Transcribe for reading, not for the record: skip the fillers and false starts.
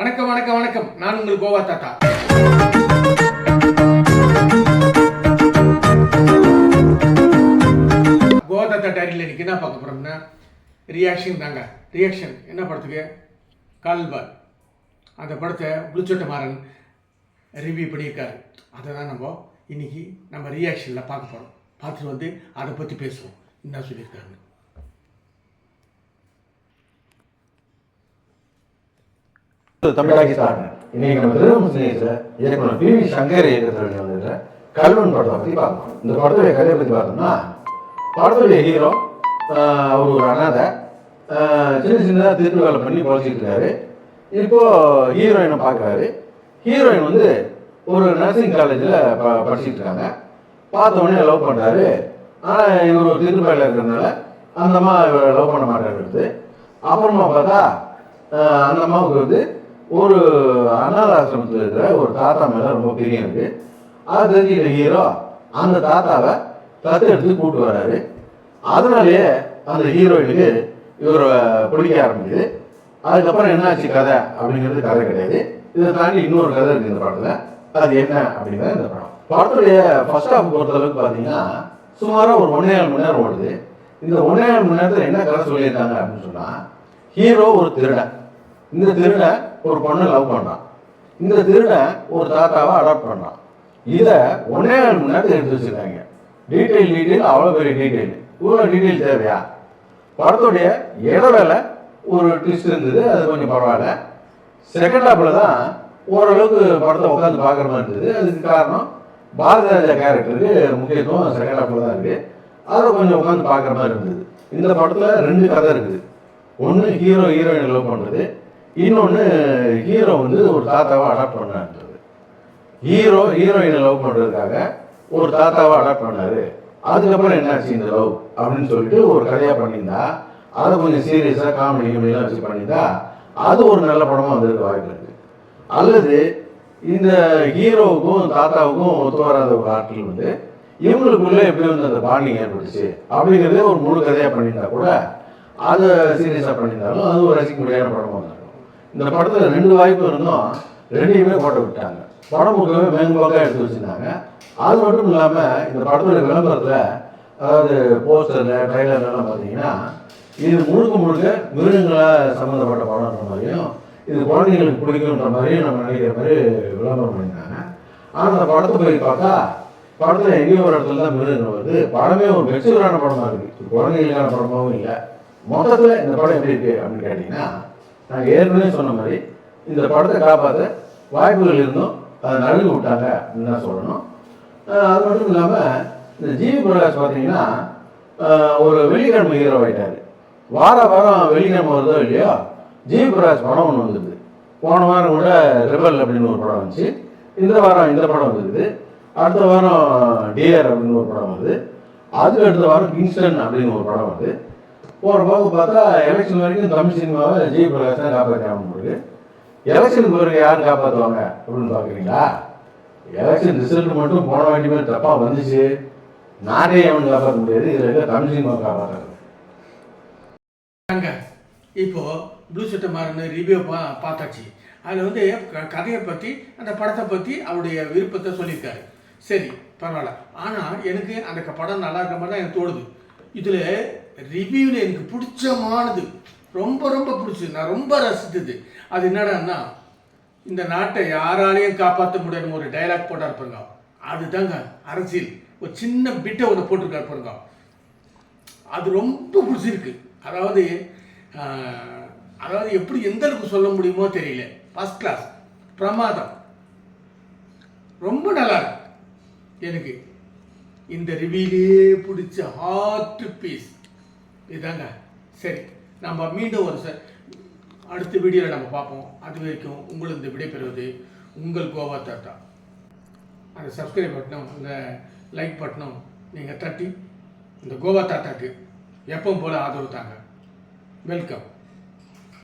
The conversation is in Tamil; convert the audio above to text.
வணக்கம் வணக்கம் வணக்கம். நான் உங்கள் கோவா தாத்தா. கோவா தாத்தா டைரியில் இன்னைக்கு என்ன பார்க்க போறோம்னா ரியாக்ஷன் தாங்க. ரியாக்ஷன் என்ன படத்துக்கு? கால்பால். அந்த படத்தை புளிச்சோட்ட மாறன் ரிவ்யூ பண்ணியிருக்காரு. அதை தான் இன்னைக்கு நம்ம ரியாக்ஷனில் பார்க்க போகிறோம். பார்த்துட்டு வந்து அதை பற்றி பேசுவோம். என்ன சொல்லியிருக்காங்க? தமிழாக்கி ஸ்டார்ட். இன்னைக்கு நம்ம திருமணத்தில் இயக்குனர் பி.வி. சங்கர் இயக்கத்தில் வந்து கல்வன் படத்தை பற்றி பார்க்கணும். இந்த படத்துடைய கதையை பற்றி பார்த்தோம்னா, படத்துடைய ஹீரோ அவர் ஒரு அனாதை, சின்ன சின்னதாக திருட்டு வேலை பண்ணி பொழைச்சிட்டு இருக்காரு. இப்போது ஹீரோயினை பார்க்குறாரு. ஹீரோயின் வந்து ஒரு நர்சிங் காலேஜில் படிச்சுட்டு இருக்காங்க. பார்த்த உடனே லவ் பண்ணுறாரு. ஆனால் இவர் ஒரு திருட்டு வேலை இருக்கிறதுனால அந்த அம்மா லவ் பண்ண மாட்டாரு. அப்புறமா பார்த்தா அந்த அம்மாவுக்கு வந்து ஒரு அனாத ஆசிரமத்தில் இருக்கிற ஒரு தாத்தா மேலே ரொம்ப பிரியம் இருக்கு. அதை தெரிஞ்சுக்கிற ஹீரோ அந்த தாத்தாவை தத்தெடுத்து கூப்பிட்டு வர்றாரு. அதனாலேயே அந்த ஹீரோயினுக்கு இவரை பிடிக்க ஆரம்பிக்குது. அதுக்கப்புறம் என்னாச்சு கதை அப்படிங்கிறது கதை கிடையாது. இதை தாண்டி இன்னொரு கதை இருக்குது இந்த படத்தில். அது என்ன அப்படிங்கிறது இந்த படம். படத்துடைய ஃபர்ஸ்ட் ஹாஃப் பொறுத்தளவுக்கு பார்த்தீங்கன்னா சுமாராக ஒரு 1.5 மணி நேரம் ஓடுது. இந்த 1.5 மணி நேரத்தில் என்ன கதை சொல்லியிருக்காங்க அப்படின்னு சொன்னால், ஹீரோ ஒரு திருடன். இந்த திருடன் ஒரு பொண்ணை லவ் பண்ணுறான். இந்த திருடன் ஒரு தாத்தாவை அடாப்ட் பண்ணுறான். இதை 1.5 மணி நேரத்தில் எடுத்து வச்சுருக்காங்க. டீட்டெயில் அவ்வளோ பெரிய டீட்டெயில். இவ்வளோ டீட்டெயில் தேவையா? படத்துடைய இடவேளை ஒரு ட்விஸ்ட் இருந்தது, அது கொஞ்சம் பரவாயில்ல. செகண்ட் ஹாஃபில் தான் ஓரளவுக்கு படத்தை உட்காந்து பார்க்குற மாதிரி இருந்தது. அதுக்கு காரணம் பாரதி ராஜா கேரக்டருக்கு முக்கியத்துவம் செகண்ட் ஹாஃபில் தான் இருக்குது. அதை கொஞ்சம் உட்காந்து பார்க்குற மாதிரி இருந்தது. இந்த படத்தில் 2 கதை இருக்குது. ஒன்று ஹீரோயினை லவ் பண்ணுறது, இன்னொன்று ஹீரோ வந்து ஒரு தாத்தாவை அடாப்ட் பண்ணான்றது. ஹீரோயினை லவ் பண்ணுறதுக்காக ஒரு தாத்தாவை அடாப்ட் பண்ணாரு. அதுக்கப்புறம் என்னாச்சு இந்த லவ் அப்படின்னு சொல்லிட்டு ஒரு கதையாக பண்ணியிருந்தா, அதை கொஞ்சம் சீரியஸாக காமெடிலாம் வச்சு பண்ணியிருந்தா அது ஒரு நல்ல படமாக வந்திருக்க வாய்ப்பு இருக்குது. அல்லது இந்த ஹீரோவுக்கும் தாத்தாவுக்கும் ஒத்து வராத ஒரு ஆட்கள் வந்து இவங்களுக்குள்ளே எப்படி வந்து அந்த பாண்டிங் ஏற்பட்டுச்சு அப்படிங்கிறதே ஒரு முழு கதையாக பண்ணியிருந்தா கூட, அதை சீரியஸாக பண்ணியிருந்தாலும் அது ஒரு ரசிக்க முடியாத படமாக வந்திருக்கும். இந்த படத்தில் 2 வாய்ப்பு இருந்தோம், 2யுமே போட்டு விட்டாங்க. படம் முழுக்கவே மேம்போக்காக எடுத்து வச்சுருந்தாங்க. அது மட்டும் இல்லாமல் இந்த படத்துடைய விளம்பரத்தில், அதாவது போஸ்டரில் ட்ரைலர்லாம் பார்த்தீங்கன்னா, இது முழுக்க மிருகங்களாக சம்மந்தப்பட்ட படம்ன்ற மாதிரியும், இது குழந்தைங்களுக்கு பிடிக்குன்ற மாதிரியும் நம்ம நினைக்கிற மாதிரி விளம்பரம் பண்ணியிருந்தாங்க. ஆனால் அந்த படத்தை போய் பார்த்தா படத்தில் எங்கேயோ ஒரு இடத்துல தான் மிருகங்கள் வருது. படமே ஒரு மெச்சூரான படமாக இருக்குது, குழந்தைகளுக்கான படமாகவும் இல்லை. மொத்தத்தில் இந்த படம் எப்படி இருக்குது அப்படின்னு கேட்டிங்கன்னா, நாங்கள் ஏற்கனவே சொன்ன மாதிரி இந்த படத்தை காப்பாற்ற வாய்ப்புகள் இருந்தும் அதை நழுவி விட்டாங்க அப்படின்னு தான் சொல்லணும். அது மட்டும் இல்லாமல் இந்த ஜிவி பிரகாஷ் பார்த்தீங்கன்னா ஒரு வெள்ளிக்கிழமை ஹீரோ ஆகிட்டார். வாரம் வெள்ளிக்கிழமை வருதோ இல்லையோ ஜிவி பிரகாஷ் படம் ஒன்று வந்துடுது. போன வாரம் கூட ரெபல் அப்படின்னு ஒரு படம் வந்துச்சு. இந்த வாரம் இந்த படம் வந்துருக்குது. அடுத்த வாரம் டியர் அப்படின்னு ஒரு படம் வருது. அதுக்கு அடுத்த வாரம் கிங்ஸ்டன் அப்படின்னு ஒரு படம் வருது. போகிற போக பார்த்தா எலெக்ஷன் வரைக்கும் தமிழ் சினிமாவை ஜிவி பிரகாஷ் தான் காப்பாற்றாமல் இருக்கு. எலெக்ஷனுக்கு பிறகு யார் காப்பாற்றுவாங்க அப்படின்னு பார்க்குறீங்களா? எலெக்ஷன் ரிசல்ட் மட்டும் போன வேண்டிய மாதிரி தப்பாக வந்துச்சு. நானே அவனு காப்பாற்ற முடியாது. இதில் இருக்க தமிழ் சினிமாவை காப்பாற்றுறாங்க. இப்போது ப்ளூ சட்டை மாறன் ரிவ்யூ பார்த்தாச்சு. அதில் வந்து கதையை பற்றி அந்த படத்தை பற்றி அவருடைய விருப்பத்தை சொல்லியிருக்காரு. சரி, பரவாயில்ல. ஆனால் எனக்கு அந்த படம் நல்லா இருக்க மாதிரி தான் எனக்கு தோணுது. இதில் ரிவ்யூவில் எனக்கு பிடிச்சமானது, ரொம்ப பிடிச்சது, நான் ரொம்ப ரசித்தது, அது என்னடான்னா, இந்த நாட்டை யாராலையும் காப்பாற்ற முடியாதுன்னு ஒரு டைலாக் போட்டா இருப்பாங்க. அதுதாங்க அரசியல். ஒரு சின்ன பிட்டை ஒன்று போட்டிருக்காரு பாருங்க. அது ரொம்ப பிடிச்சிருக்கு. அதாவது எப்படி எந்த அளவுக்கு சொல்ல முடியுமோ தெரியல. ஃபர்ஸ்ட் கிளாஸ், பிரமாதம், ரொம்ப நல்லா இருக்கு. எனக்கு இந்த ரிவ்யூலே பிடிச்ச ஹார்ட் பீஸ் இதுதாங்க. சரி, நம்ம மீண்டும் ஒரு அடுத்த வீடியோவில் நம்ம பார்ப்போம். அது வரைக்கும் உங்களுக்கு விடைபெறுவது உங்கள் கோவா தாத்தா. அந்த சப்ஸ்கிரைப் பட்டனும் அந்த லைக் பட்டனும் நீங்கள் தட்டி இந்த கோவா தாத்தாக்கு எப்பவும் போல் ஆதரவு தாங்க. வெல்கம்.